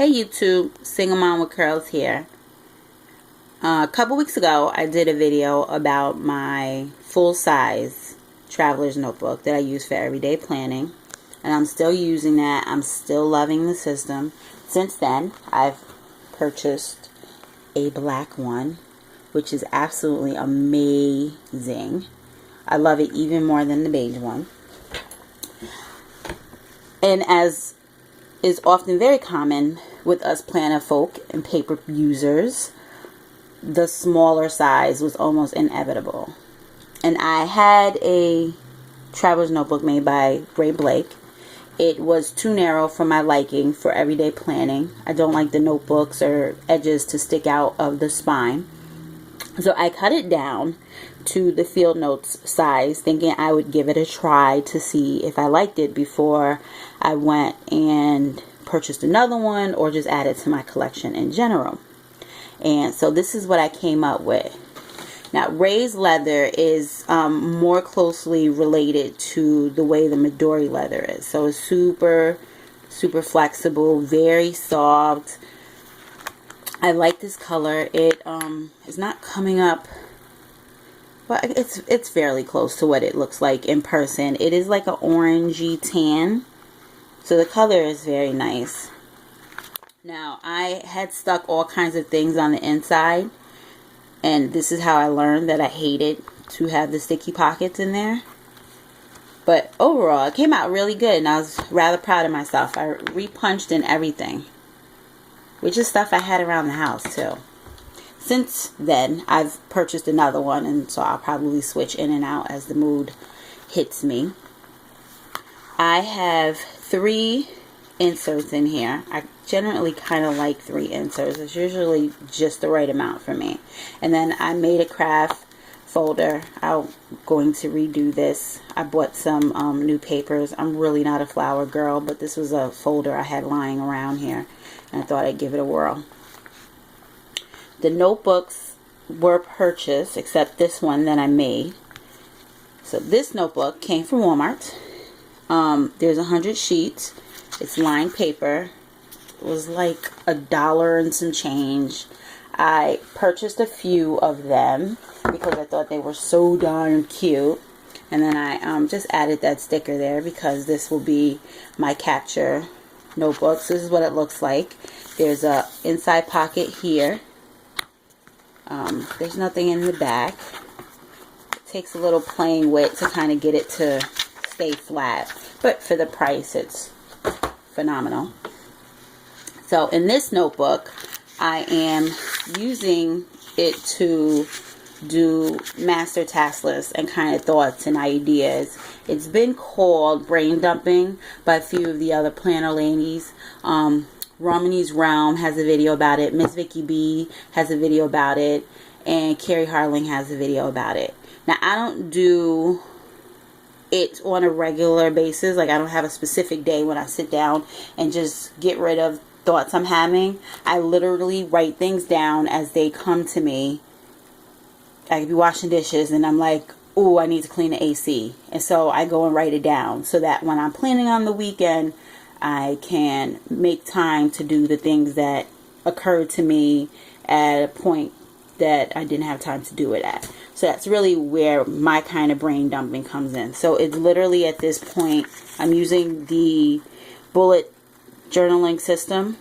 Hey YouTube, Single Mom with Curls here. A couple weeks ago I did a video about my full-size traveler's notebook that I use for everyday planning, and I'm still using that. I'm still loving the system. Since then I've purchased a black one, which is absolutely amazing. I love it even more than the beige one. And as is often very common with us planner folk and paper users, the smaller size was almost inevitable. And I had a traveler's notebook made by Ray Blake. It was too narrow for my liking for everyday planning. I don't like the notebooks or edges to stick out of the spine. So I cut it down to the field notes size, thinking I would give it a try to see if I liked it before I went and purchased another one or just added to my collection in general. And so this is what I came up with. Now, raised leather is more closely related to the way the Midori leather is. So it's super flexible, very soft. I like this color. It is not coming up, but it's fairly close to what it looks like in person. It is like an orangey tan, so the color is very nice. Now, I had stuck all kinds of things on the inside, and this is how I learned that I hated to have the sticky pockets in there. But overall, it came out really good, and I was rather proud of myself. I repunched in everything, which is stuff I had around the house too. Since then, I've purchased another one, and so I'll probably switch in and out as the mood hits me. I have 3 inserts in here. I generally kind of like 3 inserts. It's usually just the right amount for me. And then I made a craft folder. I'm going to redo this. I bought some new papers. I'm really not a flower girl, but this was a folder I had lying around here, and I thought I'd give it a whirl. The notebooks were purchased, except this one that I made. So this notebook came from Walmart. There's 100 sheets. It's lined paper. It was like $1 and some change. I purchased a few of them because I thought they were so darn cute. And then I just added that sticker there because this will be my capture notebooks. This is what it looks like. There's a inside pocket here. There's nothing in the back. It takes a little playing with to kind of get it to stay flat, but for the price it's phenomenal. So in this notebook I am using it to do master task lists and kind of thoughts and ideas. It's been called brain dumping by a few of the other planner ladies. Romany's Realm has a video about it. Miss Vicky B has a video about it. And Carrie Harling has a video about it. Now, I don't do it on a regular basis. Like, I don't have a specific day when I sit down and just get rid of thoughts I'm having. I literally write things down as they come to me. I could be washing dishes and I'm like, oh, I need to clean the AC. And so I go and write it down so that when I'm planning on the weekend, I can make time to do the things that occurred to me at a point that I didn't have time to do it at. So that's really where my kind of brain dumping comes in. So it's literally at this point, I'm using the bullet journaling system.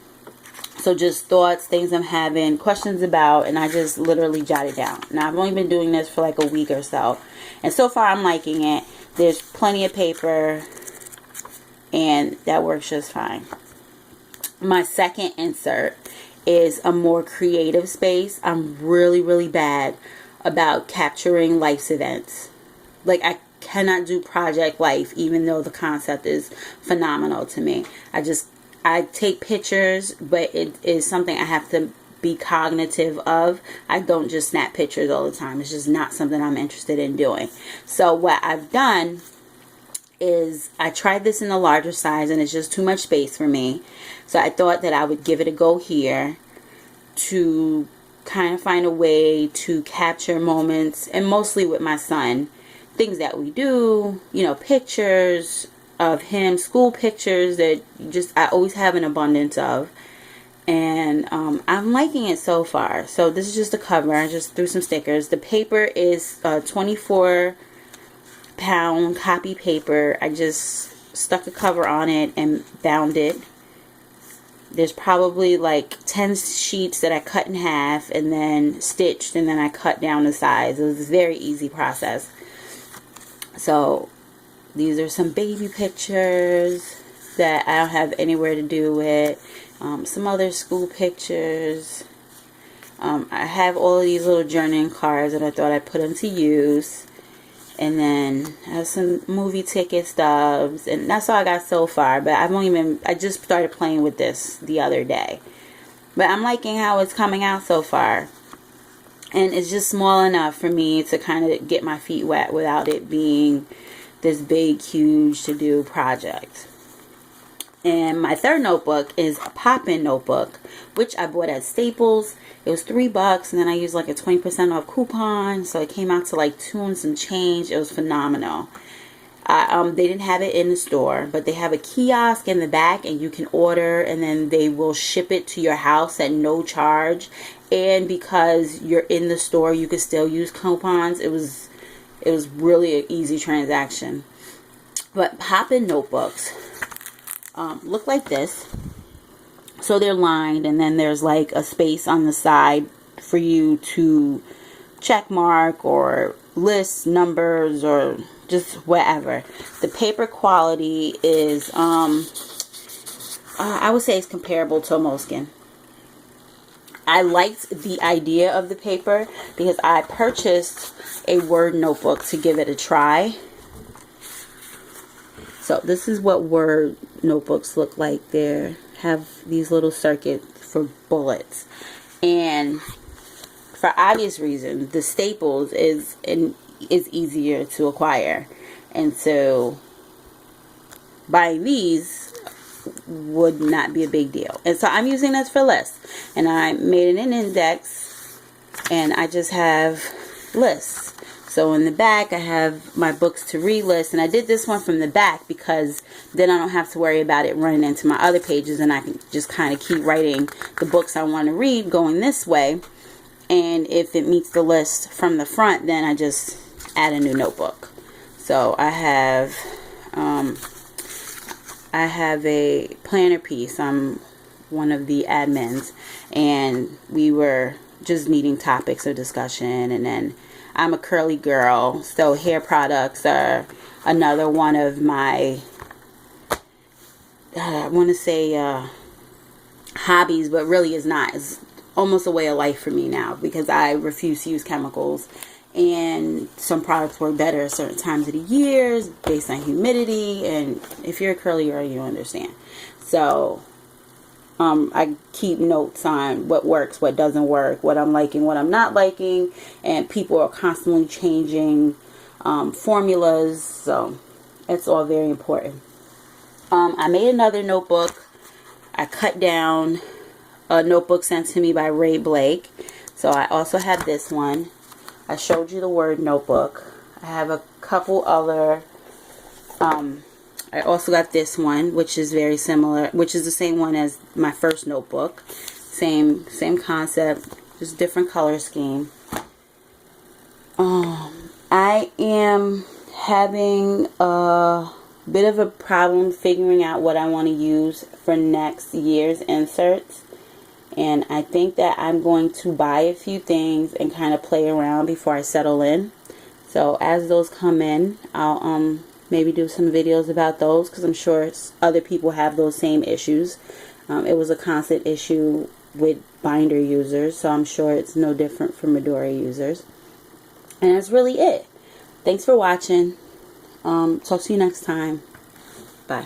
So just thoughts, things I'm having, questions about, and I just literally jot it down. Now, I've only been doing this for like a week or so. And so far, I'm liking it. There's plenty of paper, and that works just fine. My second insert is a more creative space. I'm really bad about capturing life's events. Like, I cannot do project life, even though the concept is phenomenal to me. I take pictures, but it is something I have to be cognitive of. I don't just snap pictures all the time. It's just not something I'm interested in doing. So what I've done is I tried this in a larger size, and it's just too much space for me. So I thought that I would give it a go here to kind of find a way to capture moments, and mostly with my son, things that we do, you know, pictures of him, school pictures that just I always have an abundance of, And I'm liking it so far. So this is just the cover. I just threw some stickers. The paper is 24-pound copy paper. I just stuck a cover on it and bound it. There's probably like 10 sheets that I cut in half and then stitched, and then I cut down the size. It was a very easy process. So these are some baby pictures that I don't have anywhere to do with. Some other school pictures. I have all of these little journaling cards that I thought I'd put into use. And then I have some movie ticket stubs, and that's all I got so far. But I just started playing with this the other day. But I'm liking how it's coming out so far. And it's just small enough for me to kind of get my feet wet without it being this big, huge to-do project. And my third notebook is a pop-in notebook, which I bought at Staples. It was $3, and then I used like a 20% off coupon, so it came out to like $2 and some change. It was phenomenal. They didn't have it in the store, but they have a kiosk in the back, and you can order, and then they will ship it to your house at no charge. And because you're in the store, you can still use coupons. It was really an easy transaction. But pop-in notebooks look like this. So they're lined, and then there's like a space on the side for you to check mark or list numbers or just whatever. The paper quality is I would say it's comparable to a Moleskine. I liked the idea of the paper because I purchased a Word notebook to give it a try. So this is what Word notebooks look like. They have these little circuits for bullets, and for obvious reasons, the Staples is easier to acquire, and so buying these would not be a big deal. And so I'm using this for lists, and I made an index, and I just have lists. So in the back, I have my books to read list, and I did this one from the back because then I don't have to worry about it running into my other pages, and I can just kind of keep writing the books I want to read going this way. And if it meets the list from the front, then I just add a new notebook. So I have a planner piece. I'm one of the admins, and we were just needing topics of discussion. And then I'm a curly girl, so hair products are another one of my, I want to say hobbies, but really is not. It's almost a way of life for me now because I refuse to use chemicals, and some products work better at certain times of the year based on humidity, and if you're a curly girl, you understand. So I keep notes on what works, what doesn't work, what I'm liking, what I'm not liking, and people are constantly changing formulas, so it's all very important. I made another notebook. I cut down a notebook sent to me by Ray Blake, so I also have this one. I showed you the Word notebook. I have a couple other I also got this one, which is very similar, which is the same one as my first notebook. Same concept, just different color scheme. I am having a bit of a problem figuring out what I want to use for next year's inserts. And I think that I'm going to buy a few things and kind of play around before I settle in. So as those come in, I'll maybe do some videos about those because I'm sure other people have those same issues. It was a constant issue with binder users, so I'm sure it's no different for Midori users. And that's really it. Thanks for watching. Talk to you next time. Bye.